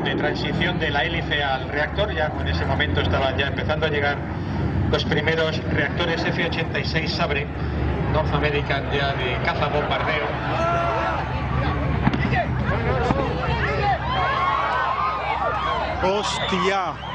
de transición de la hélice al reactor. Ya en ese momento estaban ya empezando a llegar los primeros reactores F-86 Sabre North American ya de caza bombardeo. ¡Hostia!